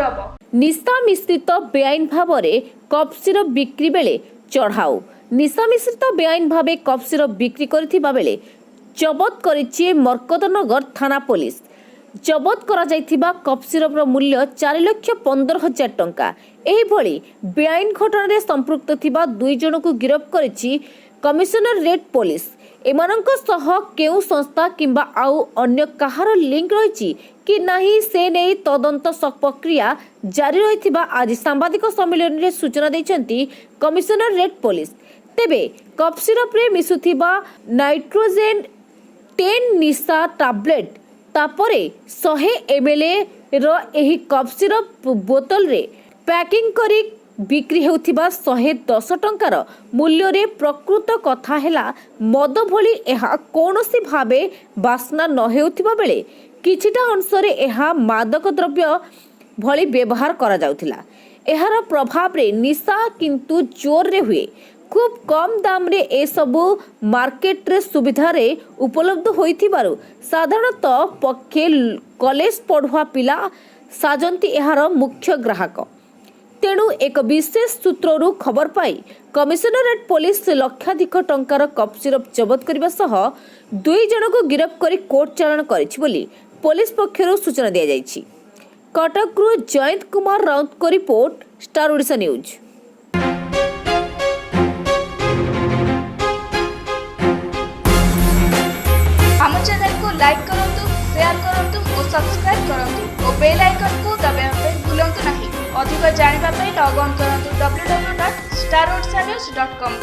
ଗିରଫ। निशा मिश्रित बेआईन भाव में कफ सिरप बिक्री बेले चढ़ाऊ। निशा मिश्रित बेआईन भाव कफ सिरप बिक्री करथिबा बेले जबत करिछि मरकतनगर थाना पुलिस। जबत करा जायथिबा कफ सिरप मूल्य 4,15,000 टंका। एही भली बेआईन घटना रे संपृक्त थिबा 2 जन को गिरफ्त करिछि कमिशनरेट पुलिस। एमानंक सह केउ संस्था किंबा आउ अन्य कहार लिंक रहिछि कि नाही से नै तदंत प्रक्रिया जारी रहिथिबा आज सांबादिक सम्मेलन रे सूचना दैछंती कमिशनरेट पुलिस। तेबे कफ सिरप रे मिसुथिबा नाइट्रोजेन 10 निशा टैबलेट तापरे 100 ml रो एही कफ सिरप बोतल रे पैकिंग करी बिक्री हेउथिबा 110 टंकार मूल्य रे प्रकृत कथा हेला मद भली एहा कोनोसी भाबे बासना न हेउथिबा बेले किछिटा अंशरे एहा मादक द्रव्य भली व्यवहार करा जाउथिला। एहार प्रभाव रे निशा किंतु जोर रे हुए। खूब कम दाम रे ए सबु मार्केट रे सुविधा रे उपलब्ध होइथिबारु साधारणतः पक्षे कॉलेज पढ़ुआ पिला साजंती एहार मुख्य ग्राहक। तेणु एक विशेष सूत्ररू खबर पाई कमिशनरेट पुलिस लक्षाधिक टंकार कफ सिरप जबत करबा सह 2 जन को गिरफ्त करी कोर्ट चालान करिछि बोली पुलिस पक्षरु सूचना दिया जायछि। कटकरू जयंत कुमार राउत को रिपोर्ट, स्टार ओडिशा न्यूज। हम चैनल को लाइक करंतु, शेयर करंतु और सब्सक्राइब करंतु और बेल आइकन को दबाइबा ପାଇଁ भूलंतु नहीं। अधिक जानिबा ପାଇଁ लॉग ऑन करंतु www.starodishanews.com।